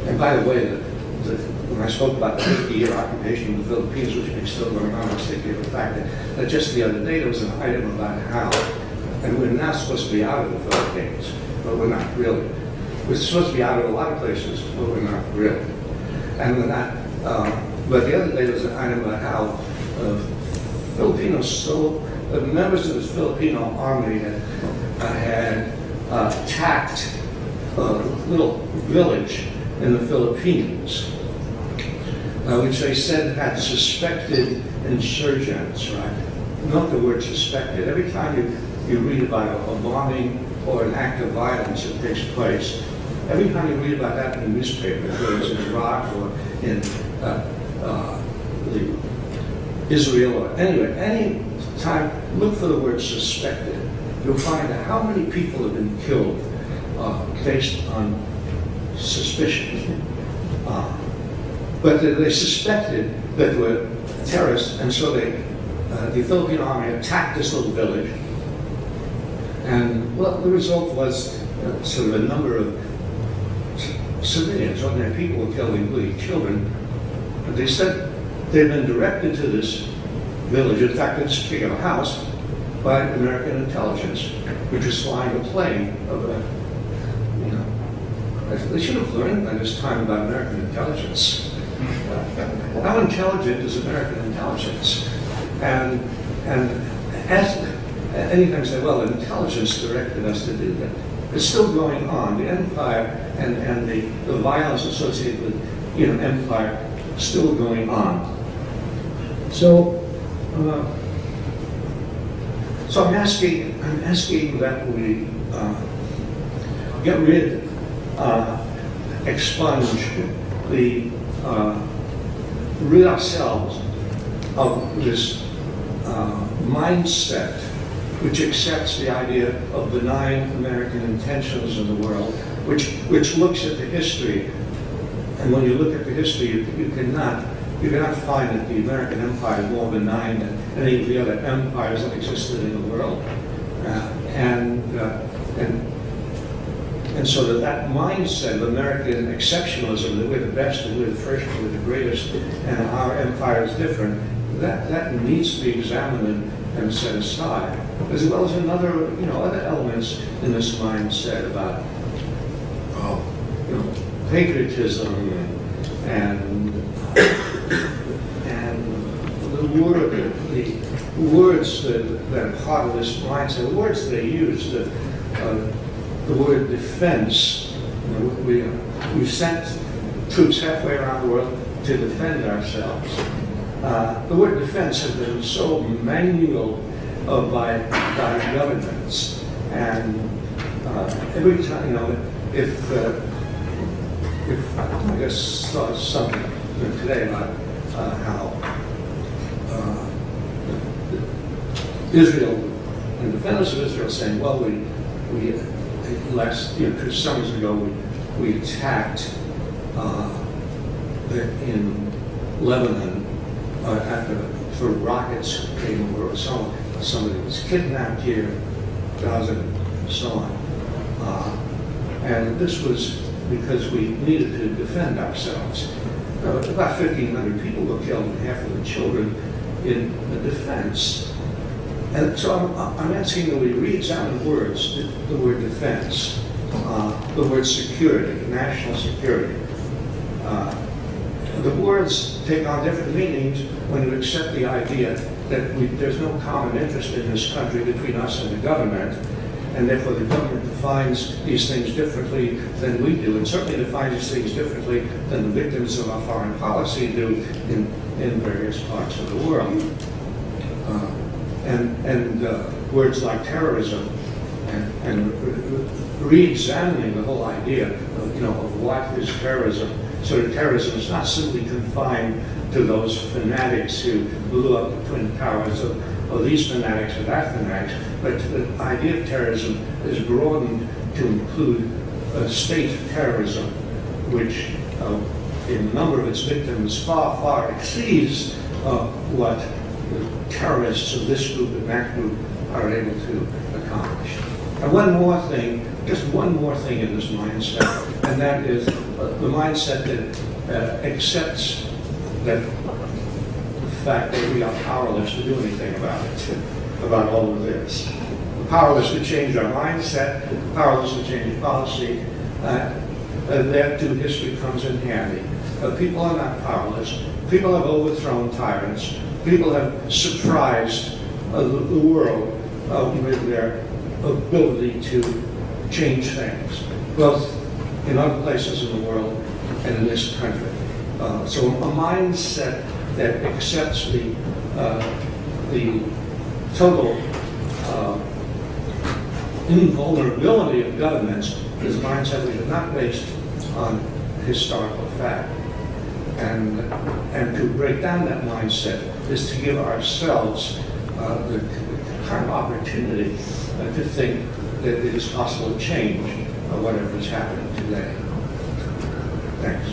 And by the way, when I spoke about the 50-year occupation of the Philippines, which is still going on, I was thinking of the fact that just the other day there was an item about how, and we're not supposed to be out of the Philippines, but we're not really. We're supposed to be out of a lot of places, but we're not really. And we're not, but the other day there was an item about how Filipinos, members of the Filipino army had attacked a little village in the Philippines, which they said had suspected insurgents, right? Not the word suspected. Every time you read about a bombing or an act of violence that takes place, every time you read about that in the newspaper, whether it's in Iraq or in Israel or anywhere, any time, look for the word suspected. You'll find out how many people have been killed based on suspicion. But they suspected that they were terrorists, and so the Philippine army attacked this little village. And well, the result was sort of a number of civilians, ordinary people were killed, including children. But they said they'd been directed to this village, in fact, this particular house, by American intelligence, which was flying a plane of they should have learned by this time about American intelligence. How intelligent is American intelligence? And anytime say, well, intelligence directed us to do that. It's still going on. The empire and the violence associated with empire still going on. So I'm asking that we get rid, expunge, rid ourselves of this mindset which accepts the idea of benign American intentions in the world, which looks at the history. And when you look at the history, you cannot find that the American empire is more benign than any of the other empires that existed in the world. And so that mindset of American exceptionalism, that we're the best and we're the first and we're the greatest and our empire is different, that needs to be examined and set aside, as well as other elements in this mindset about patriotism and the words that are part of this mindset, the words that they use, the word defense. We've sent troops halfway around the world to defend ourselves. The word defense has been so mangled by governments, and every time, if I just saw something today about how Israel, and defenders of Israel saying, well, we last 2 summers ago we attacked in Lebanon after sort of rockets came over, or somebody was kidnapped here, Gaza, and so on. And this was because we needed to defend ourselves. About 1,500 people were killed, and half of the children in the defense. And so I'm asking that we re-examine words, the word defense, the word security, national security. The words take on different meanings when you accept the idea that there's no common interest in this country between us and the government, and therefore the government defines these things differently than we do, and certainly defines these things differently than the victims of our foreign policy do in various parts of the world. And words like terrorism and re-examining the whole idea of what is terrorism. So terrorism is not simply confined to those fanatics who blew up the Twin Towers, or these fanatics or that fanatics, but the idea of terrorism is broadened to include state terrorism, which in the number of its victims far, far exceeds what the terrorists of this group and that group are able to accomplish. And one more thing, just one more thing in this mindset, and that is the mindset that accepts that the fact that we are powerless to do anything about it, about all of this. Powerless to change our mindset, powerless to change policy, that too history comes in handy. People are not powerless. People have overthrown tyrants. People have surprised the world with their ability to change things, both in other places in the world and in this country. So a mindset that accepts the total invulnerability of governments is a mindset which is not based on historical fact. And to break down that mindset is to give ourselves the kind of opportunity to think that it is possible to change whatever is happening today. Thanks.